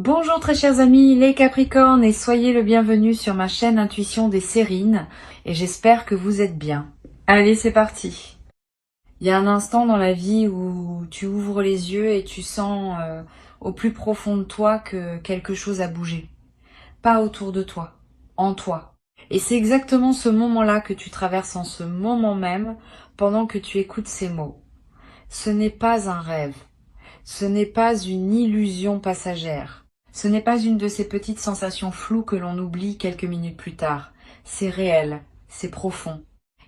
Bonjour très chers amis, les Capricornes, et soyez le bienvenu sur ma chaîne Intuition des Sérines, et j'espère que vous êtes bien. Allez, c'est parti. Il y a un instant dans la vie où tu ouvres les yeux et tu sens au plus profond de toi que quelque chose a bougé. Pas autour de toi, en toi. Et c'est exactement ce moment-là que tu traverses en ce moment même, pendant que tu écoutes ces mots. Ce n'est pas un rêve. Ce n'est pas une illusion passagère. Ce n'est pas une de ces petites sensations floues que l'on oublie quelques minutes plus tard. C'est réel, c'est profond.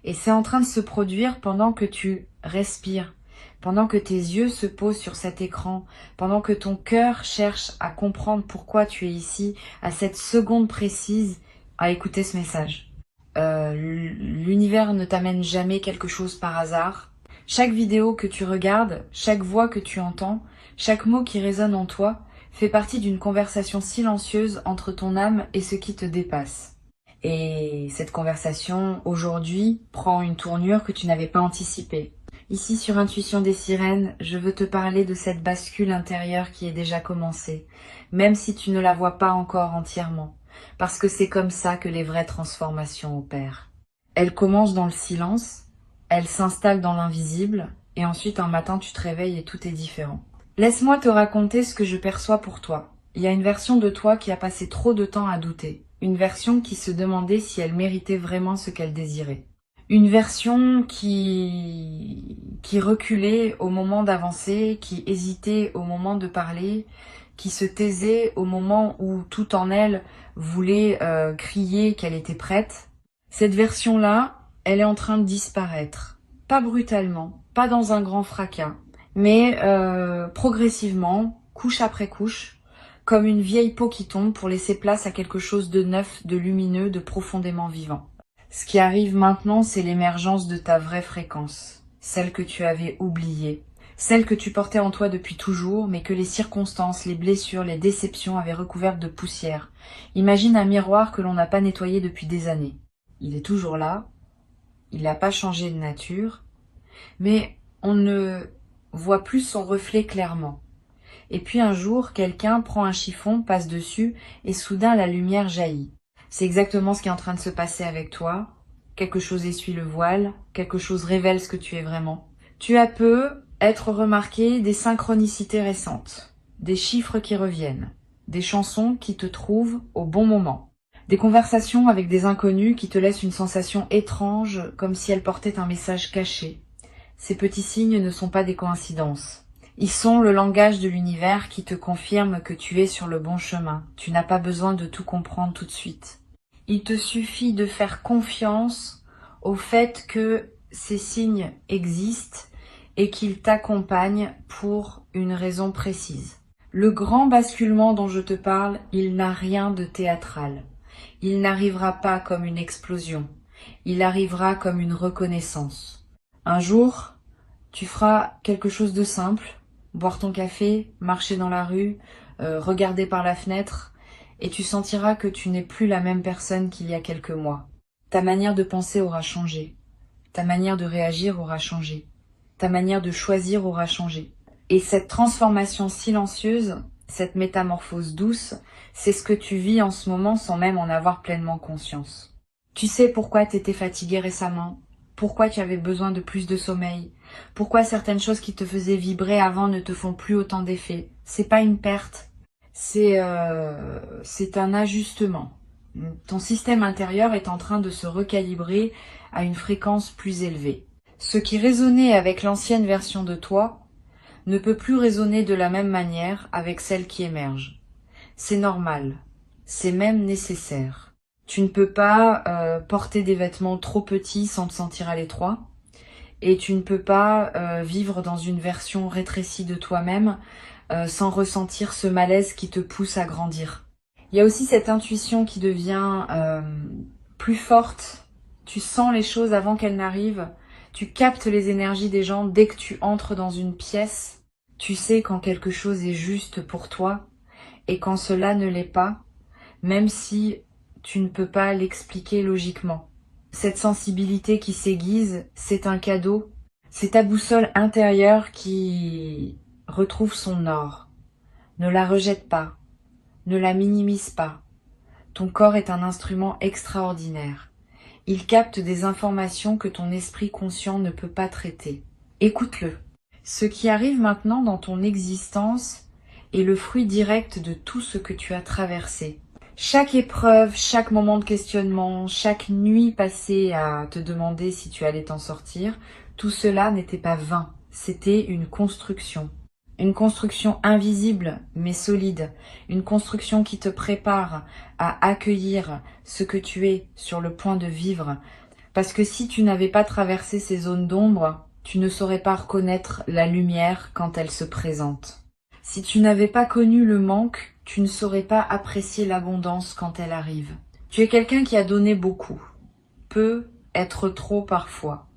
Et c'est en train de se produire pendant que tu respires, pendant que tes yeux se posent sur cet écran, pendant que ton cœur cherche à comprendre pourquoi tu es ici, à cette seconde précise, à écouter ce message. L'univers ne t'amène jamais quelque chose par hasard. Chaque vidéo que tu regardes, chaque voix que tu entends, chaque mot qui résonne en toi, fait partie d'une conversation silencieuse entre ton âme et ce qui te dépasse. Et cette conversation, aujourd'hui, prend une tournure que tu n'avais pas anticipée. Ici, sur Intuition des Sirènes, je veux te parler de cette bascule intérieure qui est déjà commencée, même si tu ne la vois pas encore entièrement, parce que c'est comme ça que les vraies transformations opèrent. Elles commencent dans le silence, elles s'installent dans l'invisible, et ensuite un matin tu te réveilles et tout est différent. Laisse-moi te raconter ce que je perçois pour toi. Il y a une version de toi qui a passé trop de temps à douter. Une version qui se demandait si elle méritait vraiment ce qu'elle désirait. Une version qui reculait au moment d'avancer, qui hésitait au moment de parler, qui se taisait au moment où tout en elle voulait crier qu'elle était prête. Cette version-là, elle est en train de disparaître. Pas brutalement, pas dans un grand fracas, mais progressivement, couche après couche, comme une vieille peau qui tombe pour laisser place à quelque chose de neuf, de lumineux, de profondément vivant. Ce qui arrive maintenant, c'est l'émergence de ta vraie fréquence, celle que tu avais oubliée, celle que tu portais en toi depuis toujours, mais que les circonstances, les blessures, les déceptions avaient recouverte de poussière. Imagine un miroir que l'on n'a pas nettoyé depuis des années. Il est toujours là, il n'a pas changé de nature, mais on ne voit plus son reflet clairement. Et puis un jour, quelqu'un prend un chiffon, passe dessus, et soudain la lumière jaillit. C'est exactement ce qui est en train de se passer avec toi. Quelque chose essuie le voile, quelque chose révèle ce que tu es vraiment. Tu as peu être remarqué des synchronicités récentes, des chiffres qui reviennent, des chansons qui te trouvent au bon moment, des conversations avec des inconnus qui te laissent une sensation étrange, comme si elles portaient un message caché. Ces petits signes ne sont pas des coïncidences. Ils sont le langage de l'univers qui te confirme que tu es sur le bon chemin. Tu n'as pas besoin de tout comprendre tout de suite. Il te suffit de faire confiance au fait que ces signes existent et qu'ils t'accompagnent pour une raison précise. Le grand basculement dont je te parle, il n'a rien de théâtral. Il n'arrivera pas comme une explosion. Il arrivera comme une reconnaissance. Un jour, tu feras quelque chose de simple, boire ton café, marcher dans la rue, regarder par la fenêtre, et tu sentiras que tu n'es plus la même personne qu'il y a quelques mois. Ta manière de penser aura changé, ta manière de réagir aura changé, ta manière de choisir aura changé. Et cette transformation silencieuse, cette métamorphose douce, c'est ce que tu vis en ce moment sans même en avoir pleinement conscience. Tu sais pourquoi tu étais fatigué récemment, pourquoi tu avais besoin de plus de sommeil, pourquoi certaines choses qui te faisaient vibrer avant ne te font plus autant d'effet. C'est pas une perte, c'est un ajustement. Ton système intérieur est en train de se recalibrer à une fréquence plus élevée. Ce qui résonnait avec l'ancienne version de toi ne peut plus résonner de la même manière avec celle qui émerge. C'est normal, c'est même nécessaire. Tu ne peux pas porter des vêtements trop petits sans te sentir à l'étroit, et tu ne peux pas vivre dans une version rétrécie de toi-même sans ressentir ce malaise qui te pousse à grandir. Il y a aussi cette intuition qui devient plus forte. Tu sens les choses avant qu'elles n'arrivent. Tu captes les énergies des gens dès que tu entres dans une pièce. Tu sais quand quelque chose est juste pour toi et quand cela ne l'est pas, même si tu ne peux pas l'expliquer logiquement. Cette sensibilité qui s'aiguise, c'est un cadeau. C'est ta boussole intérieure qui retrouve son or. Ne la rejette pas. Ne la minimise pas. Ton corps est un instrument extraordinaire. Il capte des informations que ton esprit conscient ne peut pas traiter. Écoute-le. Ce qui arrive maintenant dans ton existence est le fruit direct de tout ce que tu as traversé. Chaque épreuve, chaque moment de questionnement, chaque nuit passée à te demander si tu allais t'en sortir, tout cela n'était pas vain, c'était une construction. Une construction invisible mais solide, une construction qui te prépare à accueillir ce que tu es sur le point de vivre. Parce que si tu n'avais pas traversé ces zones d'ombre, tu ne saurais pas reconnaître la lumière quand elle se présente. Si tu n'avais pas connu le manque, tu ne saurais pas apprécier l'abondance quand elle arrive. Tu es quelqu'un qui a donné beaucoup, peut être trop parfois.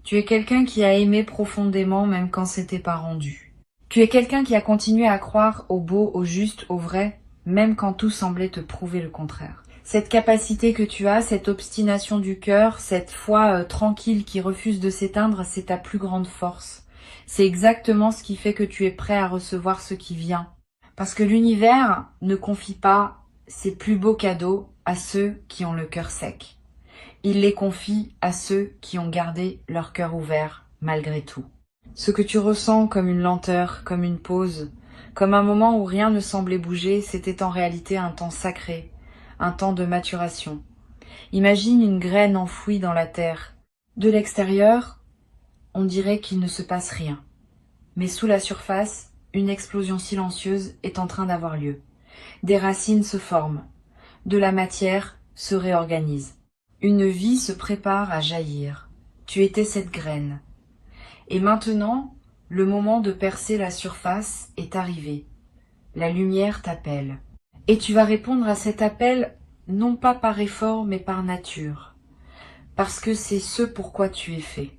Tu es quelqu'un qui a aimé profondément même quand c'était pas rendu. Tu es quelqu'un qui a continué à croire au beau, au juste, au vrai, même quand tout semblait te prouver le contraire. Cette capacité que tu as, cette obstination du cœur, cette foi tranquille qui refuse de s'éteindre, c'est ta plus grande force. C'est exactement ce qui fait que tu es prêt à recevoir ce qui vient. Parce que l'univers ne confie pas ses plus beaux cadeaux à ceux qui ont le cœur sec. Il les confie à ceux qui ont gardé leur cœur ouvert malgré tout. Ce que tu ressens comme une lenteur, comme une pause, comme un moment où rien ne semblait bouger, c'était en réalité un temps sacré, un temps de maturation. Imagine une graine enfouie dans la terre. De l'extérieur, on dirait qu'il ne se passe rien. Mais sous la surface, une explosion silencieuse est en train d'avoir lieu. Des racines se forment. De la matière se réorganise. Une vie se prépare à jaillir. Tu étais cette graine. Et maintenant, le moment de percer la surface est arrivé. La lumière t'appelle. Et tu vas répondre à cet appel non pas par effort mais par nature. Parce que c'est ce pourquoi tu es fait.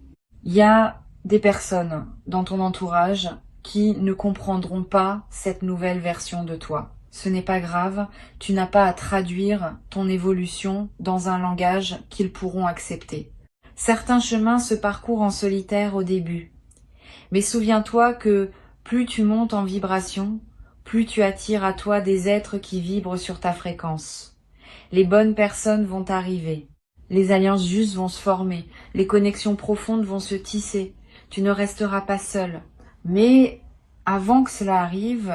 Il y a des personnes dans ton entourage qui ne comprendront pas cette nouvelle version de toi. Ce n'est pas grave, tu n'as pas à traduire ton évolution dans un langage qu'ils pourront accepter. Certains chemins se parcourent en solitaire au début. Mais souviens-toi que plus tu montes en vibration, plus tu attires à toi des êtres qui vibrent sur ta fréquence. Les bonnes personnes vont arriver. Les alliances justes vont se former. Les connexions profondes vont se tisser. Tu ne resteras pas seul. Mais avant que cela arrive,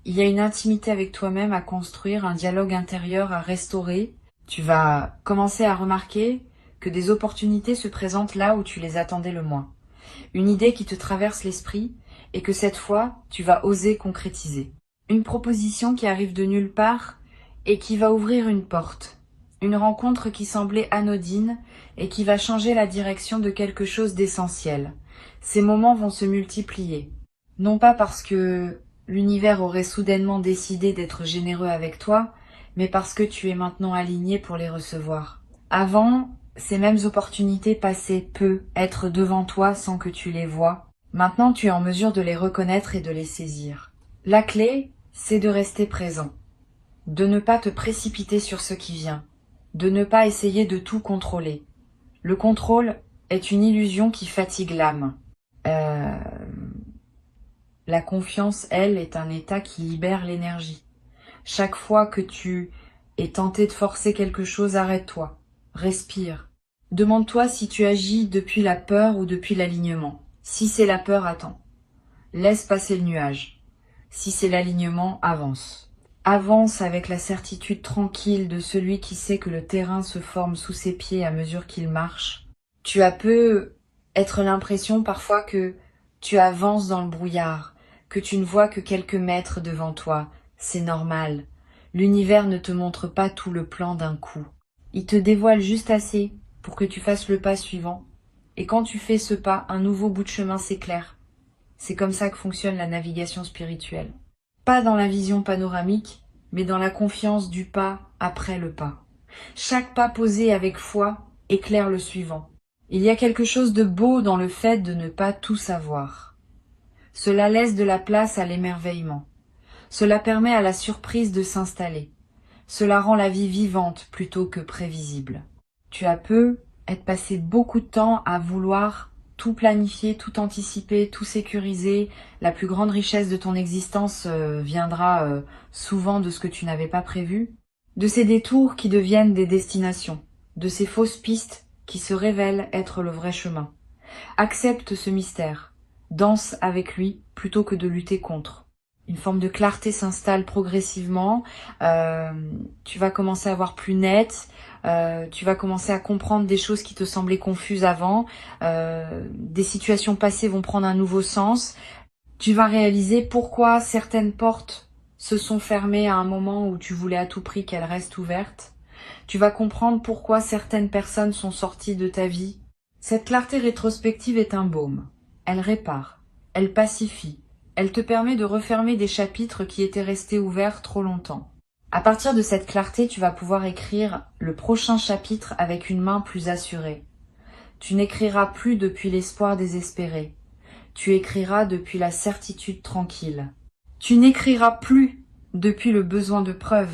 il y a une intimité avec toi-même à construire, un dialogue intérieur à restaurer. Tu vas commencer à remarquer que des opportunités se présentent là où tu les attendais le moins. Une idée qui te traverse l'esprit et que cette fois, tu vas oser concrétiser. Une proposition qui arrive de nulle part et qui va ouvrir une porte. Une rencontre qui semblait anodine et qui va changer la direction de quelque chose d'essentiel. Ces moments vont se multiplier. Non pas parce que l'univers aurait soudainement décidé d'être généreux avec toi, mais parce que tu es maintenant aligné pour les recevoir. Avant, ces mêmes opportunités passaient peu, être devant toi sans que tu les vois. Maintenant, tu es en mesure de les reconnaître et de les saisir. La clé, c'est de rester présent, de ne pas te précipiter sur ce qui vient, de ne pas essayer de tout contrôler. Le contrôle est une illusion qui fatigue l'âme. La confiance, elle, est un état qui libère l'énergie. Chaque fois que tu es tenté de forcer quelque chose, arrête-toi, respire. Demande-toi si tu agis depuis la peur ou depuis l'alignement. Si c'est la peur, attends. Laisse passer le nuage. Si c'est l'alignement, avance. Avance avec la certitude tranquille de celui qui sait que le terrain se forme sous ses pieds à mesure qu'il marche. Tu as peu être l'impression parfois que tu avances dans le brouillard, que tu ne vois que quelques mètres devant toi. C'est normal. L'univers ne te montre pas tout le plan d'un coup. Il te dévoile juste assez pour que tu fasses le pas suivant. Et quand tu fais ce pas, un nouveau bout de chemin s'éclaire. C'est comme ça que fonctionne la navigation spirituelle. Pas dans la vision panoramique, mais dans la confiance du pas après le pas. Chaque pas posé avec foi éclaire le suivant. Il y a quelque chose de beau dans le fait de ne pas tout savoir. Cela laisse de la place à l'émerveillement. Cela permet à la surprise de s'installer. Cela rend la vie vivante plutôt que prévisible. Tu as peu être passé beaucoup de temps à vouloir tout planifier, tout anticiper, tout sécuriser. La plus grande richesse de ton existence viendra souvent de ce que tu n'avais pas prévu. De ces détours qui deviennent des destinations. De ces fausses pistes qui se révèlent être le vrai chemin. Accepte ce mystère. Danse avec lui plutôt que de lutter contre. Une forme de clarté s'installe progressivement. Tu vas commencer à voir plus net. Tu vas commencer à comprendre des choses qui te semblaient confuses avant. Des situations passées vont prendre un nouveau sens. Tu vas réaliser pourquoi certaines portes se sont fermées à un moment où tu voulais à tout prix qu'elles restent ouvertes. Tu vas comprendre pourquoi certaines personnes sont sorties de ta vie. Cette clarté rétrospective est un baume. Elle répare, elle pacifie, elle te permet de refermer des chapitres qui étaient restés ouverts trop longtemps. À partir de cette clarté, tu vas pouvoir écrire le prochain chapitre avec une main plus assurée. Tu n'écriras plus depuis l'espoir désespéré. Tu écriras depuis la certitude tranquille. Tu n'écriras plus depuis le besoin de preuve.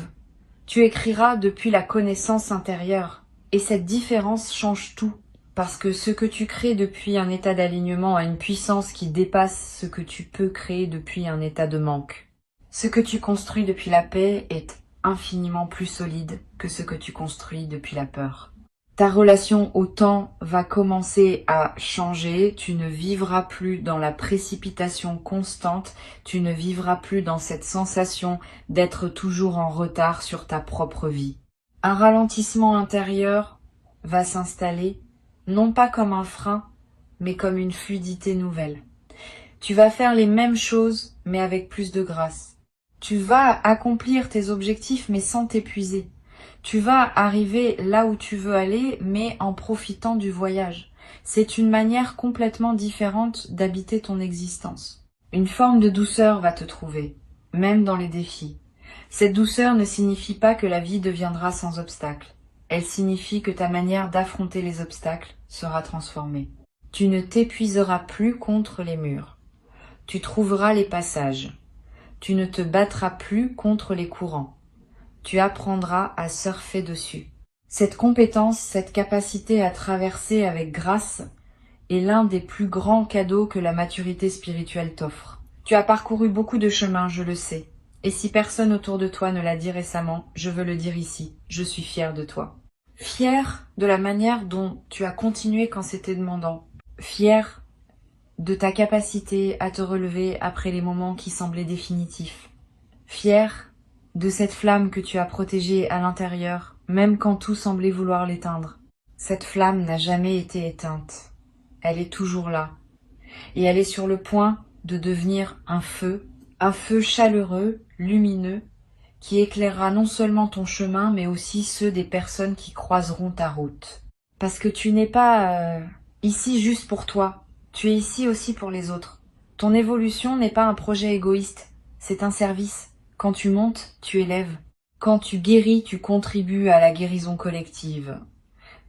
Tu écriras depuis la connaissance intérieure. Et cette différence change tout. Parce que ce que tu crées depuis un état d'alignement a une puissance qui dépasse ce que tu peux créer depuis un état de manque. Ce que tu construis depuis la paix est infiniment plus solide que ce que tu construis depuis la peur. Ta relation au temps va commencer à changer, tu ne vivras plus dans la précipitation constante, tu ne vivras plus dans cette sensation d'être toujours en retard sur ta propre vie. Un ralentissement intérieur va s'installer, non pas comme un frein, mais comme une fluidité nouvelle. Tu vas faire les mêmes choses, mais avec plus de grâce. Tu vas accomplir tes objectifs, mais sans t'épuiser. Tu vas arriver là où tu veux aller, mais en profitant du voyage. C'est une manière complètement différente d'habiter ton existence. Une forme de douceur va te trouver, même dans les défis. Cette douceur ne signifie pas que la vie deviendra sans obstacles. Elle signifie que ta manière d'affronter les obstacles sera transformée. Tu ne t'épuiseras plus contre les murs. Tu trouveras les passages. Tu ne te battras plus contre les courants. Tu apprendras à surfer dessus. Cette compétence, cette capacité à traverser avec grâce est l'un des plus grands cadeaux que la maturité spirituelle t'offre. Tu as parcouru beaucoup de chemins, je le sais. Et si personne autour de toi ne l'a dit récemment, je veux le dire ici. Je suis fière de toi. Fière de la manière dont tu as continué quand c'était demandant. Fière de ta capacité à te relever après les moments qui semblaient définitifs. Fière de cette flamme que tu as protégée à l'intérieur, même quand tout semblait vouloir l'éteindre. Cette flamme n'a jamais été éteinte. Elle est toujours là. Et elle est sur le point de devenir un feu chaleureux, lumineux, qui éclairera non seulement ton chemin, mais aussi ceux des personnes qui croiseront ta route. Parce que tu n'es pas ici juste pour toi, tu es ici aussi pour les autres. Ton évolution n'est pas un projet égoïste, c'est un service. Quand tu montes, tu élèves. Quand tu guéris, tu contribues à la guérison collective.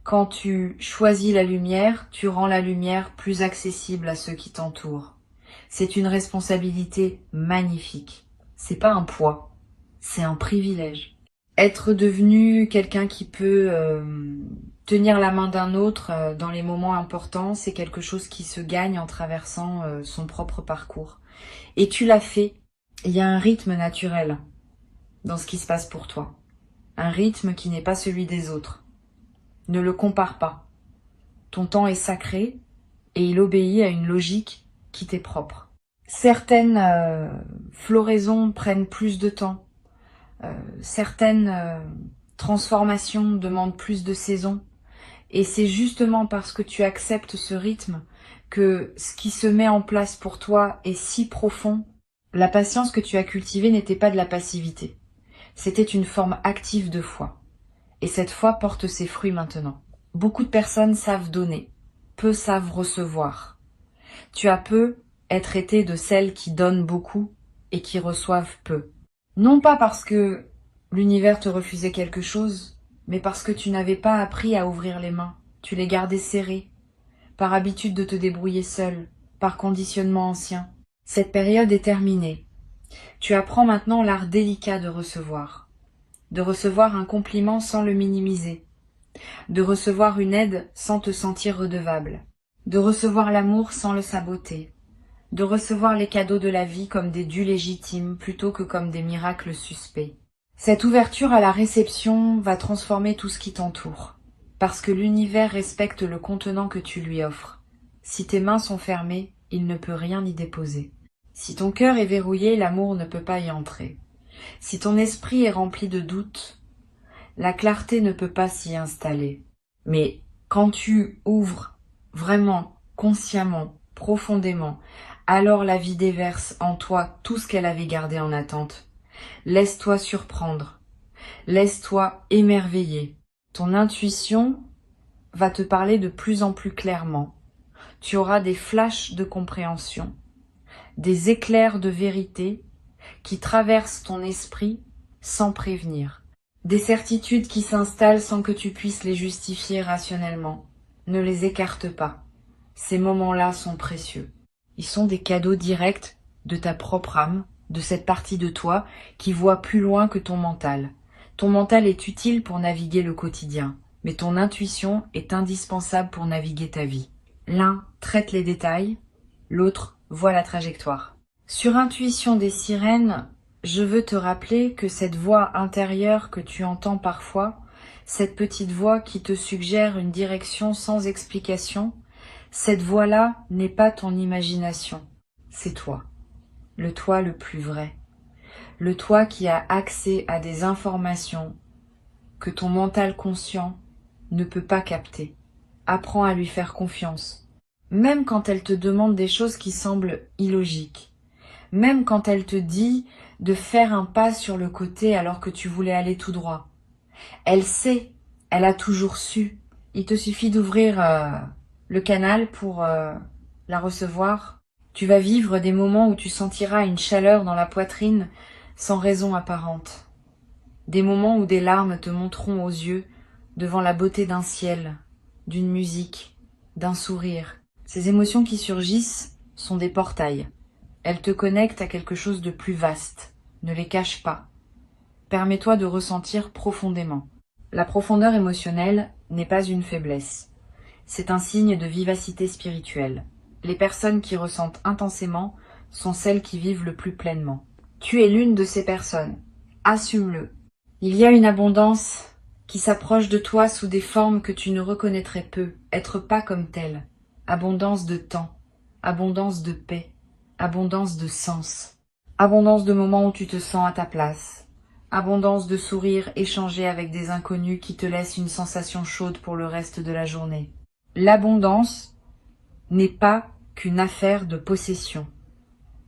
Quand tu choisis la lumière, tu rends la lumière plus accessible à ceux qui t'entourent. C'est une responsabilité magnifique. C'est pas un poids, c'est un privilège. Être devenu quelqu'un qui peut tenir la main d'un autre dans les moments importants, c'est quelque chose qui se gagne en traversant son propre parcours. Et tu l'as fait. Il y a un rythme naturel dans ce qui se passe pour toi. Un rythme qui n'est pas celui des autres. Ne le compare pas. Ton temps est sacré et il obéit à une logique qui t'est propre. Certaines floraisons prennent plus de temps. Certaines transformations demandent plus de saisons. Et c'est justement parce que tu acceptes ce rythme que ce qui se met en place pour toi est si profond. La patience que tu as cultivée n'était pas de la passivité. C'était une forme active de foi. Et cette foi porte ses fruits maintenant. Beaucoup de personnes savent donner, peu savent recevoir. Tu as peu être été de celles qui donnent beaucoup et qui reçoivent peu. Non pas parce que l'univers te refusait quelque chose, mais parce que tu n'avais pas appris à ouvrir les mains. Tu les gardais serrées, par habitude de te débrouiller seule, par conditionnement ancien. Cette période est terminée. Tu apprends maintenant l'art délicat de recevoir un compliment sans le minimiser, de recevoir une aide sans te sentir redevable, de recevoir l'amour sans le saboter, de recevoir les cadeaux de la vie comme des dus légitimes plutôt que comme des miracles suspects. Cette ouverture à la réception va transformer tout ce qui t'entoure, parce que l'univers respecte le contenant que tu lui offres. Si tes mains sont fermées, il ne peut rien y déposer. Si ton cœur est verrouillé, l'amour ne peut pas y entrer. Si ton esprit est rempli de doutes, la clarté ne peut pas s'y installer. Mais quand tu ouvres vraiment, consciemment, profondément, alors la vie déverse en toi tout ce qu'elle avait gardé en attente. Laisse-toi surprendre, laisse-toi émerveiller. Ton intuition va te parler de plus en plus clairement. Tu auras des flashs de compréhension, des éclairs de vérité qui traversent ton esprit sans prévenir. Des certitudes qui s'installent sans que tu puisses les justifier rationnellement. Ne les écarte pas. Ces moments-là sont précieux. Ils sont des cadeaux directs de ta propre âme, de cette partie de toi qui voit plus loin que ton mental. Ton mental est utile pour naviguer le quotidien, mais ton intuition est indispensable pour naviguer ta vie. L'un traite les détails, l'autre voit la trajectoire. Sur Intuition des sirènes, je veux te rappeler que cette voix intérieure que tu entends parfois, cette petite voix qui te suggère une direction sans explication, cette voix-là n'est pas ton imagination, c'est toi. Le toi le plus vrai, le toi qui a accès à des informations que ton mental conscient ne peut pas capter. Apprends à lui faire confiance, même quand elle te demande des choses qui semblent illogiques, même quand elle te dit de faire un pas sur le côté alors que tu voulais aller tout droit. Elle sait, elle a toujours su. Il te suffit d'ouvrir le canal pour la recevoir. Tu vas vivre des moments où tu sentiras une chaleur dans la poitrine sans raison apparente. Des moments où des larmes te monteront aux yeux devant la beauté d'un ciel, d'une musique, d'un sourire. Ces émotions qui surgissent sont des portails. Elles te connectent à quelque chose de plus vaste. Ne les cache pas. Permets-toi de ressentir profondément. La profondeur émotionnelle n'est pas une faiblesse. C'est un signe de vivacité spirituelle. Les personnes qui ressentent intensément sont celles qui vivent le plus pleinement. Tu es l'une de ces personnes. Assume-le. Il y a une abondance qui s'approche de toi sous des formes que tu ne reconnaîtrais peu, être pas comme telle. Abondance de temps, abondance de paix, abondance de sens, abondance de moments où tu te sens à ta place, abondance de sourires échangés avec des inconnus qui te laissent une sensation chaude pour le reste de la journée. L'abondance n'est pas qu'une affaire de possession.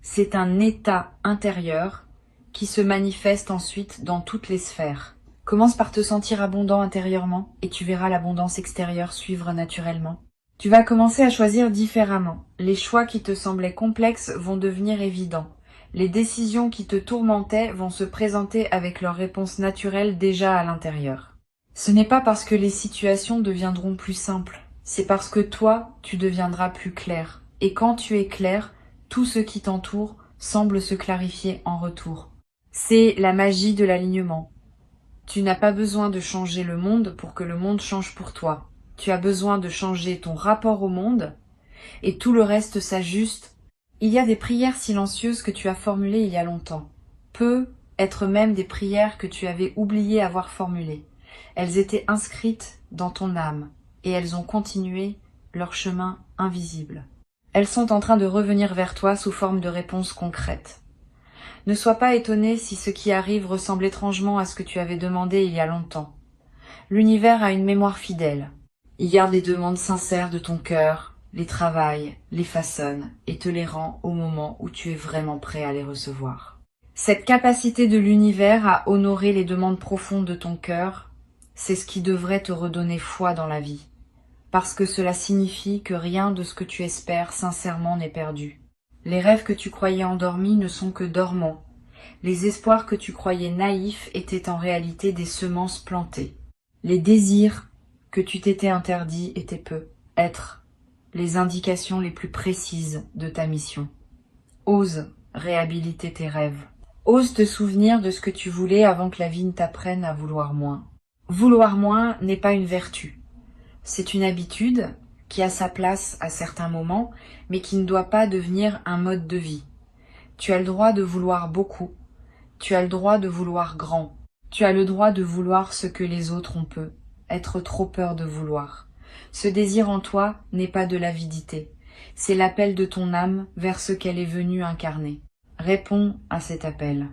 C'est un état intérieur qui se manifeste ensuite dans toutes les sphères. Commence par te sentir abondant intérieurement et tu verras l'abondance extérieure suivre naturellement. Tu vas commencer à choisir différemment. Les choix qui te semblaient complexes vont devenir évidents. Les décisions qui te tourmentaient vont se présenter avec leurs réponses naturelles déjà à l'intérieur. Ce n'est pas parce que les situations deviendront plus simples. C'est parce que toi, tu deviendras plus clair. Et quand tu es clair, tout ce qui t'entoure semble se clarifier en retour. C'est la magie de l'alignement. Tu n'as pas besoin de changer le monde pour que le monde change pour toi. Tu as besoin de changer ton rapport au monde et tout le reste s'ajuste. Il y a des prières silencieuses que tu as formulées il y a longtemps. Peut être même des prières que tu avais oublié avoir formulées. Elles étaient inscrites dans ton âme. Et elles ont continué leur chemin invisible. Elles sont en train de revenir vers toi sous forme de réponses concrètes. Ne sois pas étonné si ce qui arrive ressemble étrangement à ce que tu avais demandé il y a longtemps. L'univers a une mémoire fidèle. Il garde les demandes sincères de ton cœur, les travaille, les façonne et te les rend au moment où tu es vraiment prêt à les recevoir. Cette capacité de l'univers à honorer les demandes profondes de ton cœur, c'est ce qui devrait te redonner foi dans la vie. Parce que cela signifie que rien de ce que tu espères sincèrement n'est perdu. Les rêves que tu croyais endormis ne sont que dormants. Les espoirs que tu croyais naïfs étaient en réalité des semences plantées. Les désirs que tu t'étais interdits étaient être les indications les plus précises de ta mission. Ose réhabiliter tes rêves. Ose te souvenir de ce que tu voulais avant que la vie ne t'apprenne à vouloir moins. Vouloir moins n'est pas une vertu. C'est une habitude qui a sa place à certains moments, mais qui ne doit pas devenir un mode de vie. Tu as le droit de vouloir beaucoup, tu as le droit de vouloir grand, tu as le droit de vouloir ce que les autres ont peu, être trop peur de vouloir. Ce désir en toi n'est pas de l'avidité, c'est l'appel de ton âme vers ce qu'elle est venue incarner. Réponds à cet appel.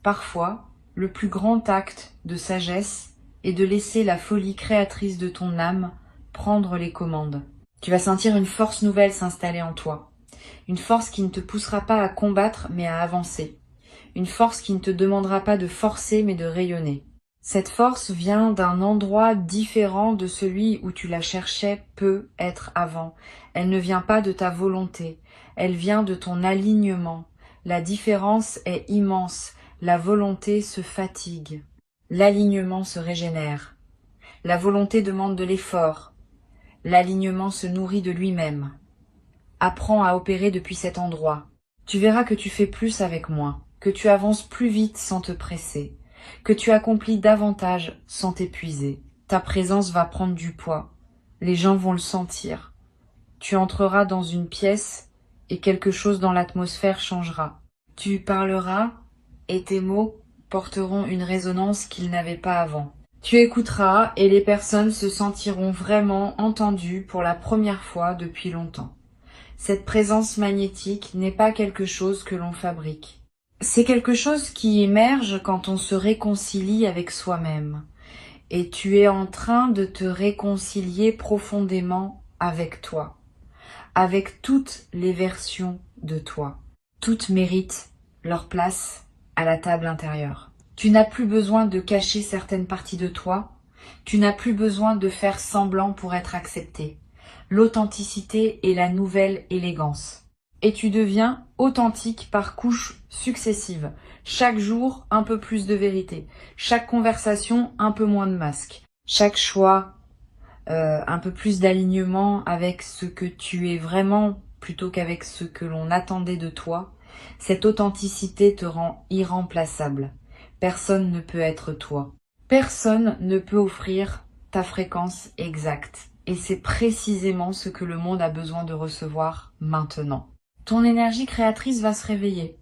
Parfois, le plus grand acte de sagesse est de laisser la folie créatrice de ton âme prendre les commandes. Tu vas sentir une force nouvelle s'installer en toi. Une force qui ne te poussera pas à combattre mais à avancer. Une force qui ne te demandera pas de forcer mais de rayonner. Cette force vient d'un endroit différent de celui où tu la cherchais peu être avant. Elle ne vient pas de ta volonté, elle vient de ton alignement. La différence est immense, la volonté se fatigue. L'alignement se régénère. La volonté demande de l'effort. L'alignement se nourrit de lui-même. Apprends à opérer depuis cet endroit. Tu verras que tu fais plus avec moins, que tu avances plus vite sans te presser, que tu accomplis davantage sans t'épuiser. Ta présence va prendre du poids. Les gens vont le sentir. Tu entreras dans une pièce et quelque chose dans l'atmosphère changera. Tu parleras et tes mots porteront une résonance qu'ils n'avaient pas avant. Tu écouteras et les personnes se sentiront vraiment entendues pour la première fois depuis longtemps. Cette présence magnétique n'est pas quelque chose que l'on fabrique. C'est quelque chose qui émerge quand on se réconcilie avec soi-même. Et tu es en train de te réconcilier profondément avec toi, avec toutes les versions de toi. Toutes méritent leur place à la table intérieure. Tu n'as plus besoin de cacher certaines parties de toi, tu n'as plus besoin de faire semblant pour être accepté. L'authenticité est la nouvelle élégance. Et tu deviens authentique par couches successives. Chaque jour, un peu plus de vérité. Chaque conversation, un peu moins de masque. Chaque choix, un peu plus d'alignement avec ce que tu es vraiment plutôt qu'avec ce que l'on attendait de toi. Cette authenticité te rend irremplaçable. Personne ne peut être toi. Personne ne peut offrir ta fréquence exacte. Et c'est précisément ce que le monde a besoin de recevoir maintenant. Ton énergie créatrice va se réveiller.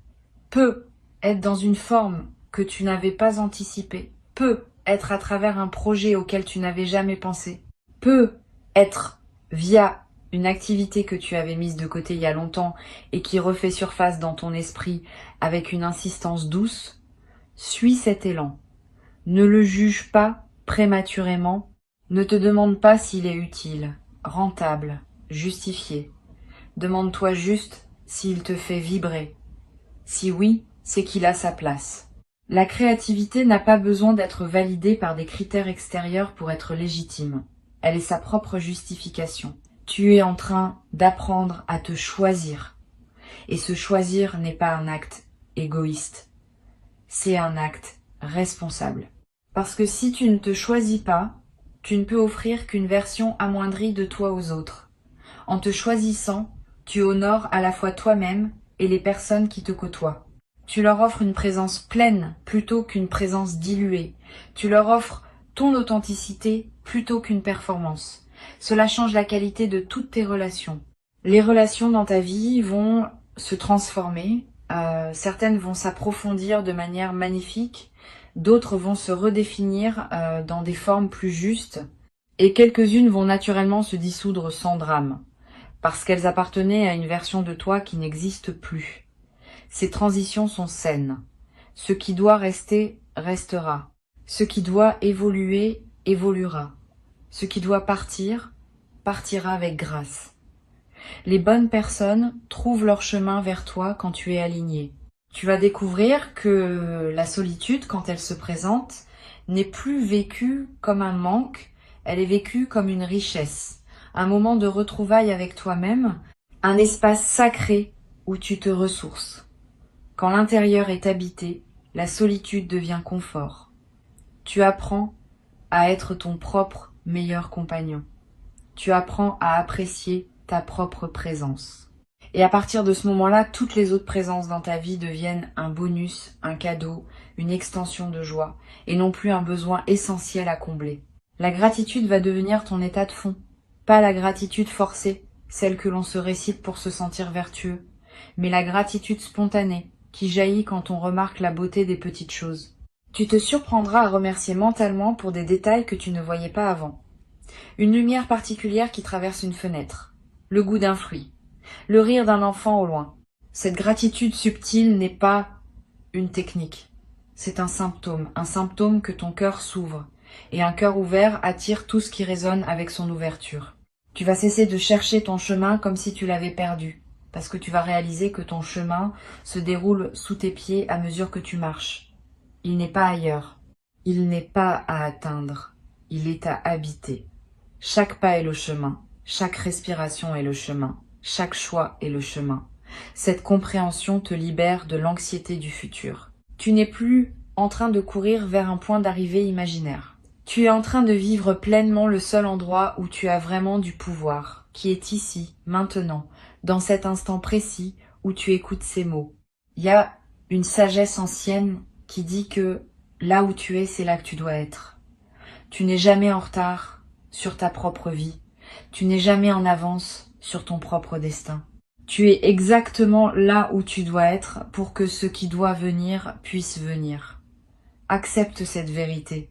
Peut être dans une forme que tu n'avais pas anticipée. Peut être à travers un projet auquel tu n'avais jamais pensé. Peut être via une activité que tu avais mise de côté il y a longtemps et qui refait surface dans ton esprit avec une insistance douce. Suis cet élan. Ne le juge pas prématurément. Ne te demande pas s'il est utile, rentable, justifié. Demande-toi juste s'il te fait vibrer. Si oui, c'est qu'il a sa place. La créativité n'a pas besoin d'être validée par des critères extérieurs pour être légitime. Elle est sa propre justification. Tu es en train d'apprendre à te choisir. Et se choisir n'est pas un acte égoïste. C'est un acte responsable. Parce que si tu ne te choisis pas, tu ne peux offrir qu'une version amoindrie de toi aux autres. En te choisissant, tu honores à la fois toi-même et les personnes qui te côtoient. Tu leur offres une présence pleine plutôt qu'une présence diluée. Tu leur offres ton authenticité plutôt qu'une performance. Cela change la qualité de toutes tes relations. Les relations dans ta vie vont se transformer. Certaines vont s'approfondir de manière magnifique. D'autres vont se redéfinir dans des formes plus justes. Et quelques-unes vont naturellement se dissoudre sans drame. Parce qu'elles appartenaient à une version de toi qui n'existe plus. Ces transitions sont saines. Ce qui doit rester, restera. Ce qui doit évoluer, évoluera. Ce qui doit partir, partira avec grâce. Les bonnes personnes trouvent leur chemin vers toi quand tu es aligné. Tu vas découvrir que la solitude, quand elle se présente, n'est plus vécue comme un manque, elle est vécue comme une richesse, un moment de retrouvailles avec toi-même, un espace sacré où tu te ressources. Quand l'intérieur est habité, la solitude devient confort. Tu apprends à être ton propre meilleur compagnon. Tu apprends à apprécier ta propre présence. Et à partir de ce moment-là, toutes les autres présences dans ta vie deviennent un bonus, un cadeau, une extension de joie, et non plus un besoin essentiel à combler. La gratitude va devenir ton état de fond. Pas la gratitude forcée, celle que l'on se récite pour se sentir vertueux, mais la gratitude spontanée, qui jaillit quand on remarque la beauté des petites choses. Tu te surprendras à remercier mentalement pour des détails que tu ne voyais pas avant. Une lumière particulière qui traverse une fenêtre, le goût d'un fruit, le rire d'un enfant au loin. Cette gratitude subtile n'est pas une technique. C'est un symptôme que ton cœur s'ouvre, et un cœur ouvert attire tout ce qui résonne avec son ouverture. Tu vas cesser de chercher ton chemin comme si tu l'avais perdu, parce que tu vas réaliser que ton chemin se déroule sous tes pieds à mesure que tu marches. Il n'est pas ailleurs, il n'est pas à atteindre, il est à habiter. Chaque pas est le chemin, chaque respiration est le chemin, chaque choix est le chemin. Cette compréhension te libère de l'anxiété du futur. Tu n'es plus en train de courir vers un point d'arrivée imaginaire. Tu es en train de vivre pleinement le seul endroit où tu as vraiment du pouvoir, qui est ici, maintenant, dans cet instant précis où tu écoutes ces mots. Il y a une sagesse ancienne qui dit que là où tu es, c'est là que tu dois être. Tu n'es jamais en retard sur ta propre vie. Tu n'es jamais en avance sur ton propre destin. Tu es exactement là où tu dois être pour que ce qui doit venir puisse venir. Accepte cette vérité.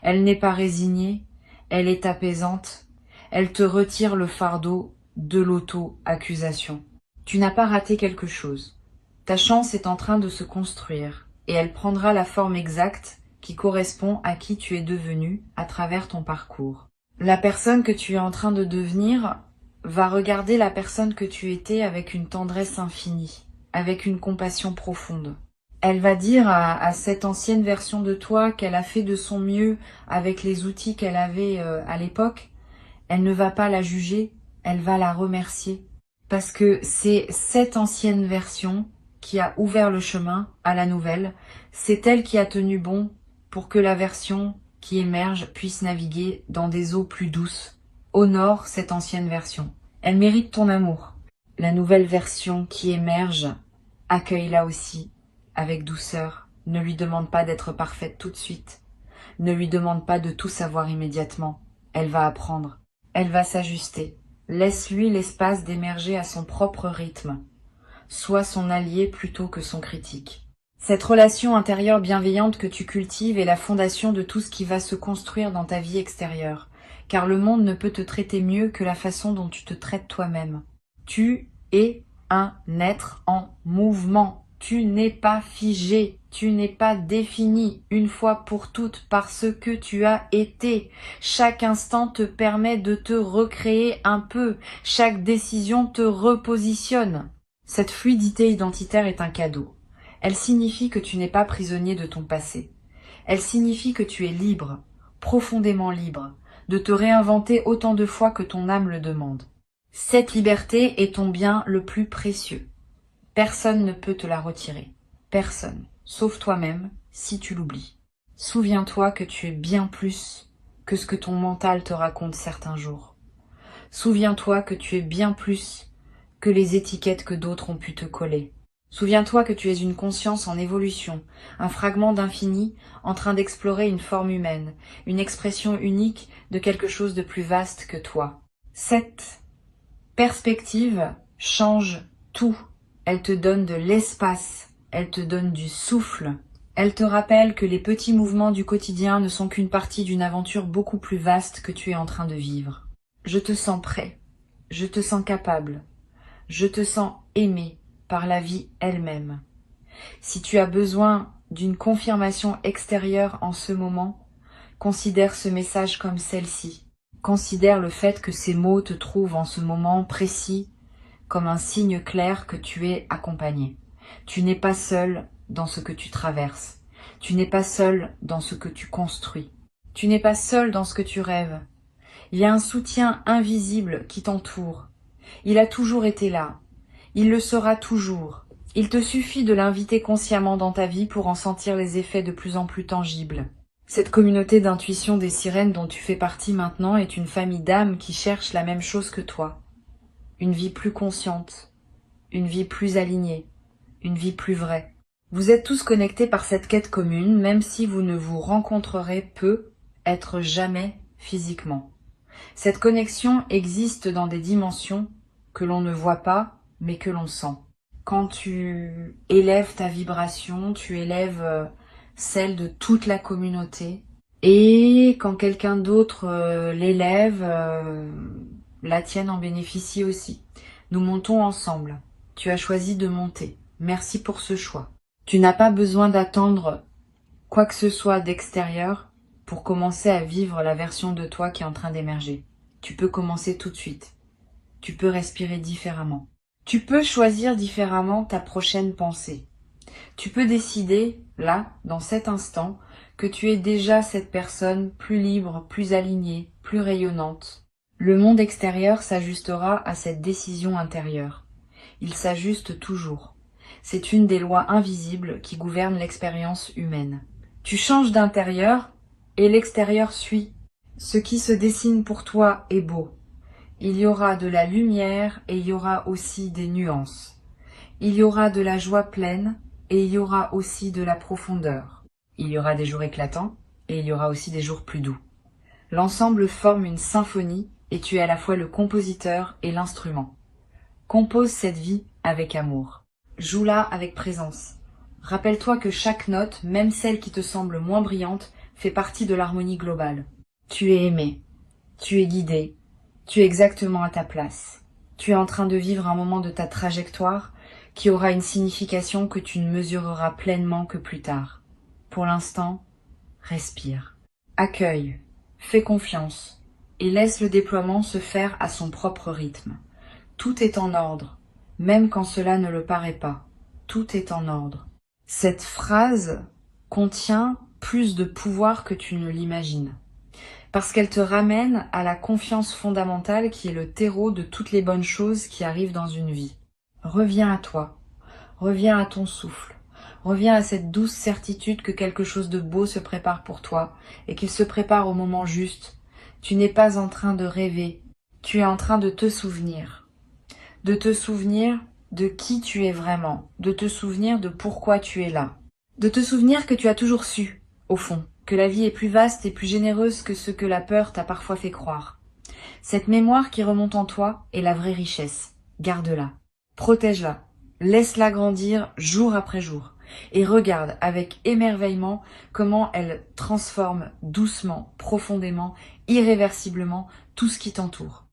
Elle n'est pas résignée, elle est apaisante, elle te retire le fardeau de l'auto-accusation. Tu n'as pas raté quelque chose. Ta chance est en train de se construire et elle prendra la forme exacte qui correspond à qui tu es devenu à travers ton parcours. La personne que tu es en train de devenir va regarder la personne que tu étais avec une tendresse infinie, avec une compassion profonde. Elle va dire à cette ancienne version de toi qu'elle a fait de son mieux avec les outils qu'elle avait à l'époque. Elle ne va pas la juger, elle va la remercier. Parce que c'est cette ancienne version qui a ouvert le chemin à la nouvelle. C'est elle qui a tenu bon pour que la version qui émerge puisse naviguer dans des eaux plus douces. Honore cette ancienne version. Elle mérite ton amour. La nouvelle version qui émerge, accueille-la aussi avec douceur. Ne lui demande pas d'être parfaite tout de suite. Ne lui demande pas de tout savoir immédiatement. Elle va apprendre. Elle va s'ajuster. Laisse-lui l'espace d'émerger à son propre rythme. Sois son allié plutôt que son critique. Cette relation intérieure bienveillante que tu cultives est la fondation de tout ce qui va se construire dans ta vie extérieure. Car le monde ne peut te traiter mieux que la façon dont tu te traites toi-même. Tu es un être en mouvement. Tu n'es pas figé. Tu n'es pas défini une fois pour toutes par ce que tu as été. Chaque instant te permet de te recréer un peu. Chaque décision te repositionne. Cette fluidité identitaire est un cadeau. Elle signifie que tu n'es pas prisonnier de ton passé. Elle signifie que tu es libre, profondément libre, de te réinventer autant de fois que ton âme le demande. Cette liberté est ton bien le plus précieux. Personne ne peut te la retirer. Personne, sauf toi-même, si tu l'oublies. Souviens-toi que tu es bien plus que ce que ton mental te raconte certains jours. Souviens-toi que tu es bien plus que les étiquettes que d'autres ont pu te coller. Souviens-toi que tu es une conscience en évolution, un fragment d'infini en train d'explorer une forme humaine, une expression unique de quelque chose de plus vaste que toi. Cette perspective change tout. Elle te donne de l'espace, elle te donne du souffle. Elle te rappelle que les petits mouvements du quotidien ne sont qu'une partie d'une aventure beaucoup plus vaste que tu es en train de vivre. Je te sens prêt, je te sens capable, je te sens aimé par la vie elle-même. Si tu as besoin d'une confirmation extérieure en ce moment, considère ce message comme celle-ci. Considère le fait que ces mots te trouvent en ce moment précis comme un signe clair que tu es accompagné. Tu n'es pas seul dans ce que tu traverses. Tu n'es pas seul dans ce que tu construis. Tu n'es pas seul dans ce que tu rêves. Il y a un soutien invisible qui t'entoure. Il a toujours été là. Il le sera toujours. Il te suffit de l'inviter consciemment dans ta vie pour en sentir les effets de plus en plus tangibles. Cette communauté d'intuition des sirènes dont tu fais partie maintenant est une famille d'âmes qui cherchent la même chose que toi. Une vie plus consciente, une vie plus alignée, une vie plus vraie. Vous êtes tous connectés par cette quête commune, même si vous ne vous rencontrerez peu, être jamais physiquement. Cette connexion existe dans des dimensions que l'on ne voit pas, mais que l'on sent. Quand tu élèves ta vibration, tu élèves celle de toute la communauté. Et quand quelqu'un d'autre l'élève, la tienne en bénéficie aussi. Nous montons ensemble. Tu as choisi de monter. Merci pour ce choix. Tu n'as pas besoin d'attendre quoi que ce soit d'extérieur pour commencer à vivre la version de toi qui est en train d'émerger. Tu peux commencer tout de suite. Tu peux respirer différemment. Tu peux choisir différemment ta prochaine pensée. Tu peux décider, là, dans cet instant, que tu es déjà cette personne plus libre, plus alignée, plus rayonnante. Le monde extérieur s'ajustera à cette décision intérieure. Il s'ajuste toujours. C'est une des lois invisibles qui gouvernent l'expérience humaine. Tu changes d'intérieur et l'extérieur suit. Ce qui se dessine pour toi est beau. Il y aura de la lumière et il y aura aussi des nuances. Il y aura de la joie pleine et il y aura aussi de la profondeur. Il y aura des jours éclatants et il y aura aussi des jours plus doux. L'ensemble forme une symphonie et tu es à la fois le compositeur et l'instrument. Compose cette vie avec amour. Joue-la avec présence. Rappelle-toi que chaque note, même celle qui te semble moins brillante, fait partie de l'harmonie globale. Tu es aimé. Tu es guidé. Tu es exactement à ta place. Tu es en train de vivre un moment de ta trajectoire qui aura une signification que tu ne mesureras pleinement que plus tard. Pour l'instant, respire. Accueille. Fais confiance. Et laisse le déploiement se faire à son propre rythme. Tout est en ordre, même quand cela ne le paraît pas. Tout est en ordre. Cette phrase contient plus de pouvoir que tu ne l'imagines. Parce qu'elle te ramène à la confiance fondamentale qui est le terreau de toutes les bonnes choses qui arrivent dans une vie. Reviens à toi, reviens à ton souffle, reviens à cette douce certitude que quelque chose de beau se prépare pour toi et qu'il se prépare au moment juste. Tu n'es pas en train de rêver, tu es en train de te souvenir. De te souvenir de qui tu es vraiment, de te souvenir de pourquoi tu es là. De te souvenir que tu as toujours su, au fond, que la vie est plus vaste et plus généreuse que ce que la peur t'a parfois fait croire. Cette mémoire qui remonte en toi est la vraie richesse. Garde-la, protège-la, laisse-la grandir jour après jour et regarde avec émerveillement comment elle transforme doucement, profondément, irréversiblement tout ce qui t'entoure.